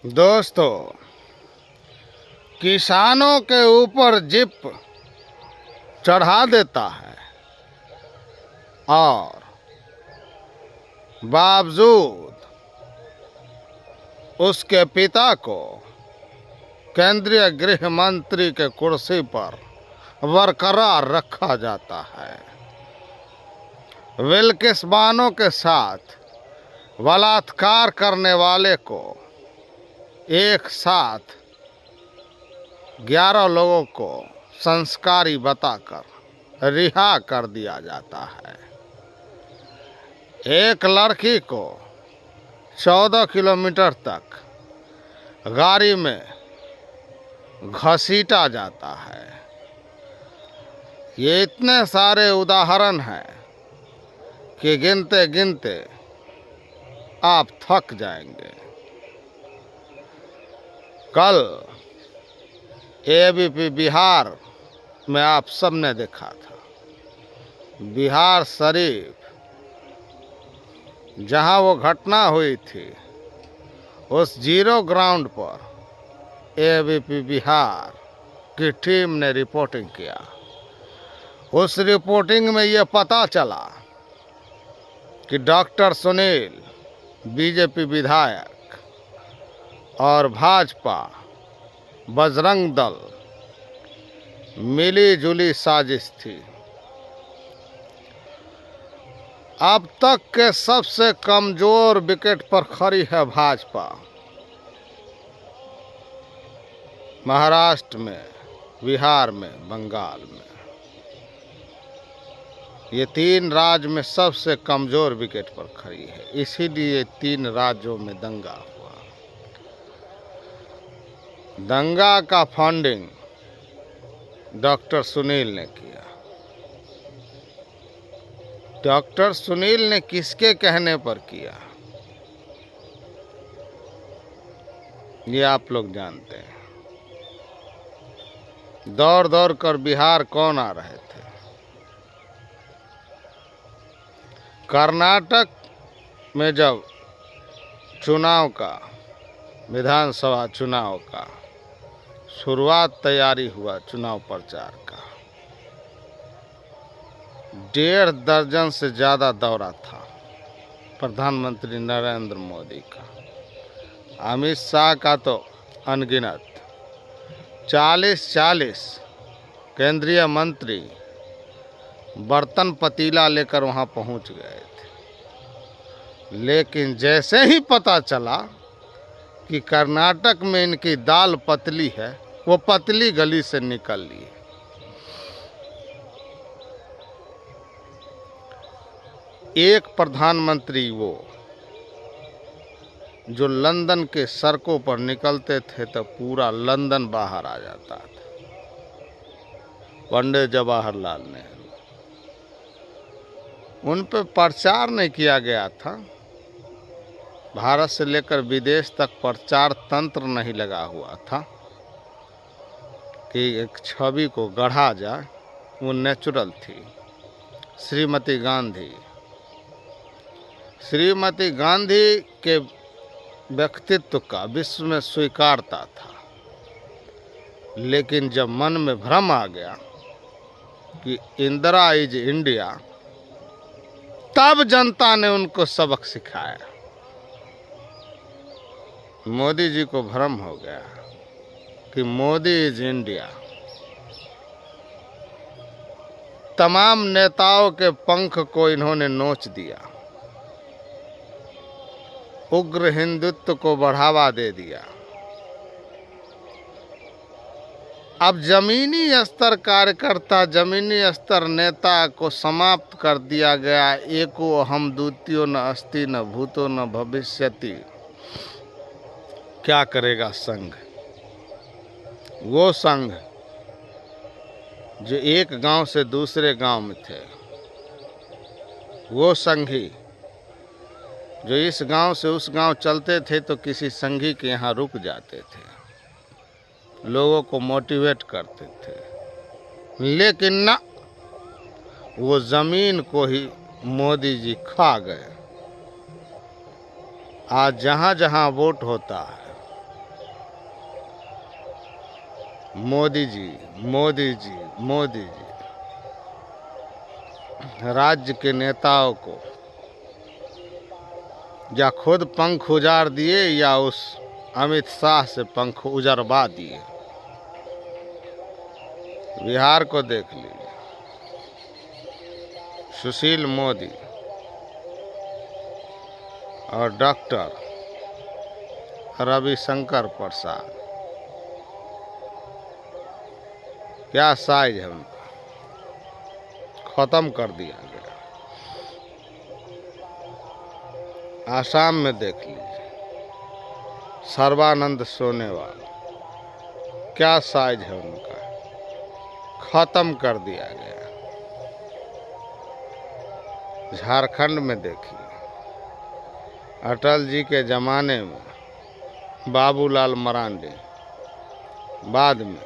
दोस्तों, किसानों के ऊपर जिप चढ़ा देता है और बावजूद उसके पिता को केंद्रीय गृह मंत्री के कुर्सी पर बरकरार रखा जाता है। विल्किस-बानो के साथ बलात्कार करने वाले को एक साथ 11 लोगों को संस्कारी बताकर रिहा कर दिया जाता है। एक लड़की को 14 किलोमीटर तक गाड़ी में घसीटा जाता है। ये इतने सारे उदाहरण हैं कि गिनते गिनते आप थक जाएंगे। कल एबीपी बिहार में आप सबने देखा था, बिहार शरीफ जहां वो घटना हुई थी, उस जीरो ग्राउंड पर एबीपी बिहार की टीम ने रिपोर्टिंग किया। उस रिपोर्टिंग में ये पता चला कि डॉक्टर सुनील, बीजेपी विधायक और भाजपा बजरंग दल मिली जुली साजिश थी। अब तक के सबसे कमजोर विकेट पर खड़ी है भाजपा। महाराष्ट्र में, बिहार में, बंगाल में, ये 3 राज्य में सबसे कमजोर विकेट पर खड़ी है। इसीलिए 3 राज्यों में दंगा हुआ। दंगा का फंडिंग डॉक्टर सुनील ने किया। डॉक्टर सुनील ने किसके कहने पर किया, ये आप लोग जानते हैं। दौड़ दौड़ कर बिहार कौन आ रहे थे? कर्नाटक में जब चुनाव का, विधानसभा चुनाव का शुरुआत तैयारी हुआ, चुनाव प्रचार का 1.5 दर्जन से ज़्यादा दौरा था प्रधानमंत्री नरेंद्र मोदी का। अमित शाह का तो अनगिनत 40 केंद्रीय मंत्री बर्तन पतीला लेकर वहां पहुंच गए थे। लेकिन जैसे ही पता चला कि कर्नाटक में इनकी दाल पतली है, वो पतली गली से निकल लिए। एक प्रधानमंत्री वो जो लंदन के सड़कों पर निकलते थे तो पूरा लंदन बाहर आ जाता था, पंडित जवाहरलाल नेहरू। उन पर प्रचार नहीं किया गया था। भारत से लेकर विदेश तक प्रचार तंत्र नहीं लगा हुआ था कि एक छवि को गढ़ा जाए, वो नेचुरल थी। श्रीमती गांधी के व्यक्तित्व का विश्व में स्वीकारता था। लेकिन जब मन में भ्रम आ गया कि इंदिरा इज इंडिया, तब जनता ने उनको सबक सिखाया। मोदी जी को भ्रम हो गया कि मोदी इज इंडिया। तमाम नेताओं के पंख को इन्होंने नोच दिया, उग्र हिंदुत्व को बढ़ावा दे दिया। अब जमीनी स्तर कार्यकर्ता, जमीनी स्तर नेता को समाप्त कर दिया गया। एको अहम द्वितीयो न अस्ति न भूतो न भविष्यति। क्या करेगा संघ? वो संघ जो एक गांव से दूसरे गांव में थे, वो संघी जो इस गांव से उस गांव चलते थे तो किसी संघी के यहाँ रुक जाते थे, लोगों को मोटिवेट करते थे। लेकिन ना, वो जमीन को ही मोदी जी खा गए। आज जहाँ जहाँ वोट होता है, मोदी जी, मोदी जी, मोदी जी राज्य के नेताओं को या खुद पंख उजाड़ दिए या उस अमित शाह से पंख उजरवा दिए। बिहार को देख लीजिए, सुशील मोदी और डॉक्टर रविशंकर प्रसाद, क्या साइज है उनका, खत्म कर दिया गया। आसाम में देख लीजिए, सर्बानंद सोनोवाल, क्या साइज है उनका, खत्म कर दिया गया। झारखंड में देखिए, अटल जी के ज़माने में बाबूलाल मरांडी, बाद में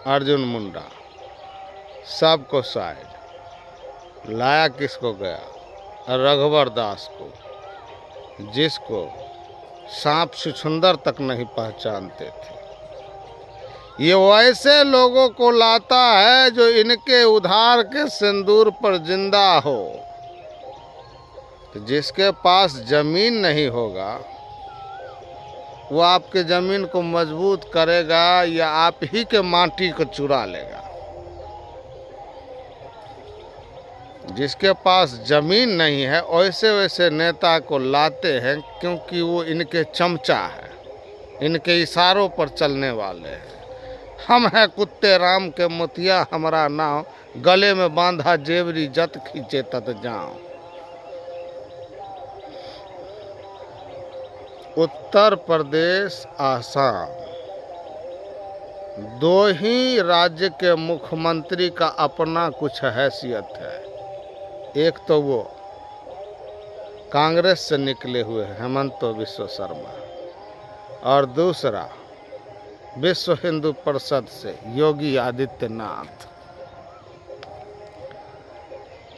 अर्जुन मुंडा, सबको साइड लाया। किसको गया? रघुवर दास को, जिसको सांप छुछुंदर तक नहीं पहचानते थे। ये वैसे लोगों को लाता है जो इनके उधार के सिंदूर पर जिंदा हो। तो जिसके पास जमीन नहीं होगा वो आपके जमीन को मजबूत करेगा या आप ही के माटी को चुरा लेगा। जिसके पास जमीन नहीं है वैसे वैसे नेता को लाते हैं, क्योंकि वो इनके चमचा है, इनके इशारों पर चलने वाले हैं। हम हैं कुत्ते राम के मोतिया हमारा नाव, गले में बांधा जेवरी जत खींचे तत जाओ। उत्तर प्रदेश, आसाम, दो ही राज्य के मुख्यमंत्री का अपना कुछ हैसियत है। एक तो वो कांग्रेस से निकले हुए हेमंत बिश्व शर्मा, और दूसरा विश्व हिंदू परिषद से योगी आदित्यनाथ।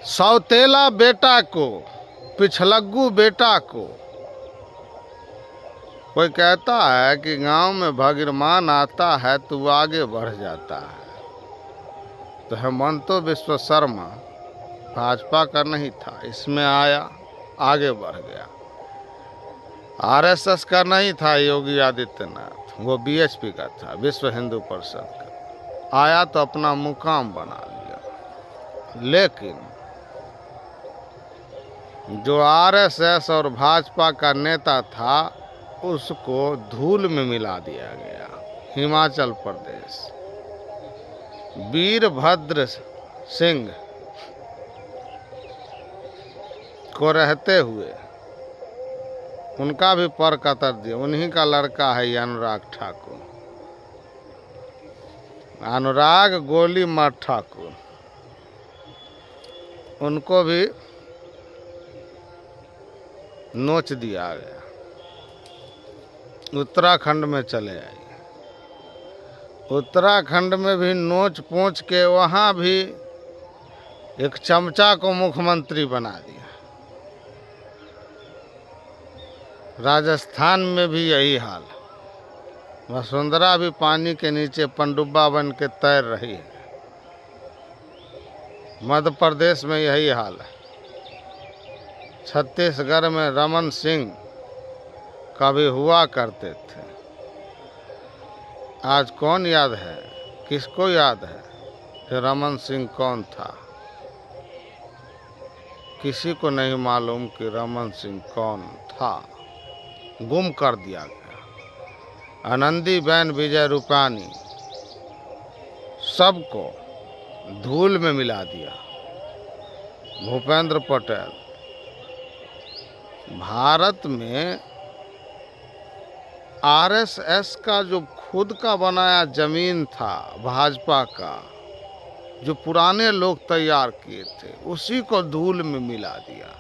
सौतेला बेटा को, पिछलग्गू बेटा को, कोई कहता है कि गांव में भगीरमान आता है तो वो आगे बढ़ जाता है। तो हेमंत बिश्व शर्मा भाजपा का नहीं था, इसमें आया, आगे बढ़ गया। आरएसएस का नहीं था योगी आदित्यनाथ, वो बीएचपी का था, विश्व हिंदू परिषद का। आया तो अपना मुकाम बना लिया। लेकिन जो आरएसएस और भाजपा का नेता था उसको धूल में मिला दिया गया। हिमाचल प्रदेश, वीरभद्र सिंह को रहते हुए उनका भी पर कतर दिया। उन्हीं का लड़का है अनुराग ठाकुर, अनुराग गोली मार ठाकुर, उनको भी नोच दिया गया। उत्तराखंड में चले आए, उत्तराखंड में भी नोच पोंछ के वहाँ भी एक चमचा को मुख्यमंत्री बना दिया। राजस्थान में भी यही हाल। वसुंधरा भी पानी के नीचे पनडुब्बा बन के तैर रही है। मध्य प्रदेश में यही हाल है। छत्तीसगढ़ में रमन सिंह कभी हुआ करते थे, आज कौन याद है? किसको याद है कि रमन सिंह कौन था? किसी को नहीं मालूम कि रमन सिंह कौन था। गुम कर दिया गया। आनंदीबेन विजय रूपानी सबको धूल में मिला दिया। भूपेंद्र पटेल, भारत में आरएसएस का जो खुद का बनाया जमीन था, भाजपा का जो पुराने लोग तैयार किए थे, उसी को धूल में मिला दिया।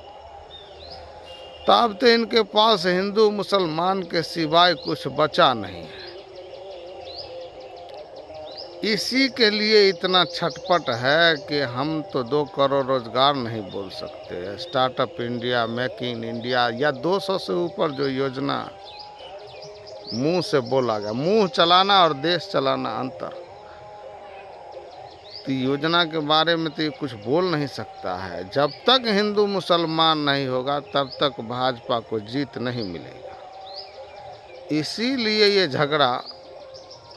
तब तो इनके पास हिंदू मुसलमान के सिवाय कुछ बचा नहीं है। इसी के लिए इतना छटपट है कि हम तो 2 करोड़ रोजगार नहीं बोल सकते। Startup India, make in India या 200 से ऊपर जो योजना मुंह से बोला गया। मुंह चलाना और देश चलाना अंतर। तो योजना के बारे में तो ये कुछ बोल नहीं सकता है। जब तक हिंदू मुसलमान नहीं होगा तब तक भाजपा को जीत नहीं मिलेगा। इसीलिए ये झगड़ा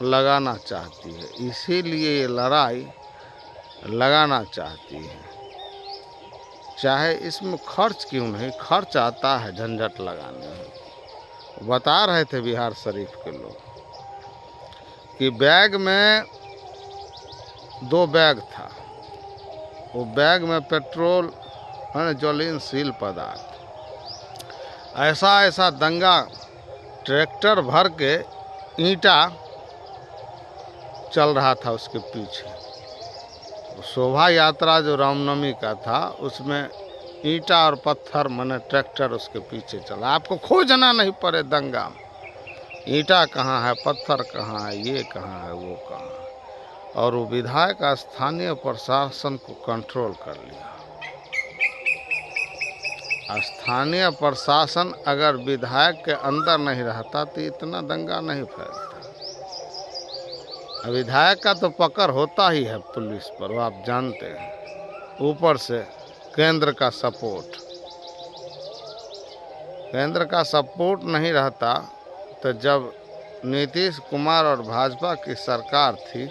लगाना चाहती है, इसीलिए ये लड़ाई लगाना चाहती है। चाहे इसमें खर्च क्यों नहीं, खर्च आता है झंझट लगाने में। बता रहे थे बिहार शरीफ के लोग कि बैग में 2 बैग था, वो बैग में पेट्रोल ज्वलनशील पदार्थ, ऐसा दंगा, ट्रैक्टर भर के ईंटा चल रहा था उसके पीछे। शोभा यात्रा जो रामनवमी का था उसमें ईंटा और पत्थर माने ट्रैक्टर उसके पीछे चला। आपको खोजना नहीं पड़े दंगा में, ईंटा कहाँ है, पत्थर कहाँ है, ये कहाँ है, वो कहाँ है। और वो विधायक स्थानीय प्रशासन को कंट्रोल कर लिया। स्थानीय प्रशासन अगर विधायक के अंदर नहीं रहता तो इतना दंगा नहीं फैलता। विधायक का तो पकड़ होता ही है पुलिस पर, वो आप जानते हैं। ऊपर से केंद्र का सपोर्ट, केंद्र का सपोर्ट नहीं रहता तो जब नीतीश कुमार और भाजपा की सरकार थी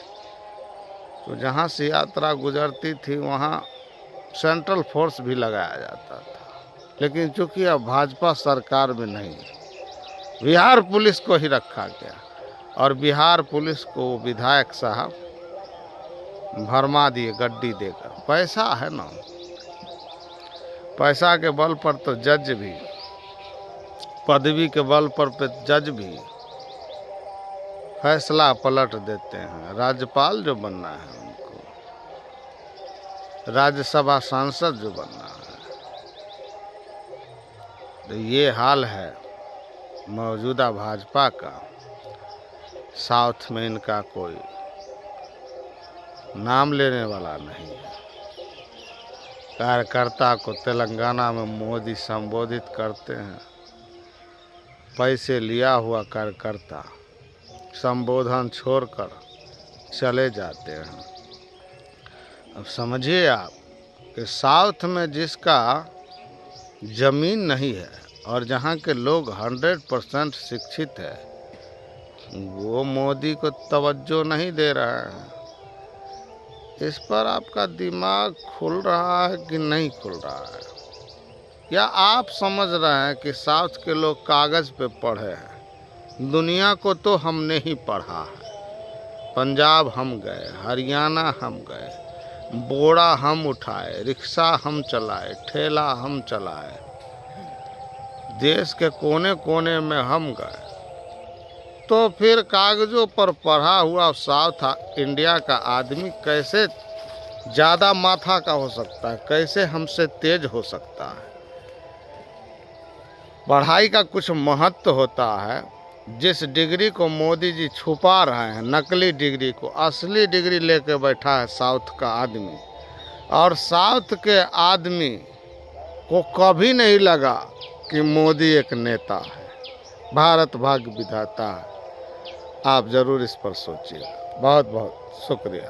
तो जहाँ से यात्रा गुजरती थी वहाँ सेंट्रल फोर्स भी लगाया जाता था। लेकिन चूंकि अब भाजपा सरकार में नहीं, बिहार पुलिस को ही रखा गया और बिहार पुलिस को विधायक साहब भरमा दिए गड्डी देकर। पैसा है ना, पैसा के बल पर तो जज भी, पदवी के बल पर जज भी फैसला पलट देते हैं। राज्यपाल जो बनना है उनको, राज्यसभा सांसद जो बनना है, तो ये हाल है मौजूदा भाजपा का। साउथ में इनका कोई नाम लेने वाला नहीं है। कार्यकर्ता को तेलंगाना में मोदी संबोधित करते हैं, पैसे लिया हुआ कार्यकर्ता संबोधन छोड़कर चले जाते हैं। अब समझिए आप कि साउथ में जिसका ज़मीन नहीं है और जहाँ के लोग 100% शिक्षित है, वो मोदी को तवज्जो नहीं दे रहा है। इस पर आपका दिमाग खुल रहा है कि नहीं खुल रहा है? या आप समझ रहे हैं कि साउथ के लोग कागज़ पे पढ़े हैं, दुनिया को तो हमने ही पढ़ा है। पंजाब हम गए, हरियाणा हम गए, बोरा हम उठाए, रिक्शा हम चलाए, ठेला हम चलाए, देश के कोने कोने में हम गए। तो फिर कागज़ों पर पढ़ा हुआ साउथ इंडिया का आदमी कैसे ज़्यादा माथा का हो सकता है, कैसे हमसे तेज हो सकता है? पढ़ाई का कुछ महत्व होता है। जिस डिग्री को मोदी जी छुपा रहे हैं, नकली डिग्री को, असली डिग्री लेके बैठा है साउथ का आदमी। और साउथ के आदमी को कभी नहीं लगा कि मोदी एक नेता है, भारत भाग्य विधाता है। आप ज़रूर इस पर सोचिए। बहुत बहुत शुक्रिया।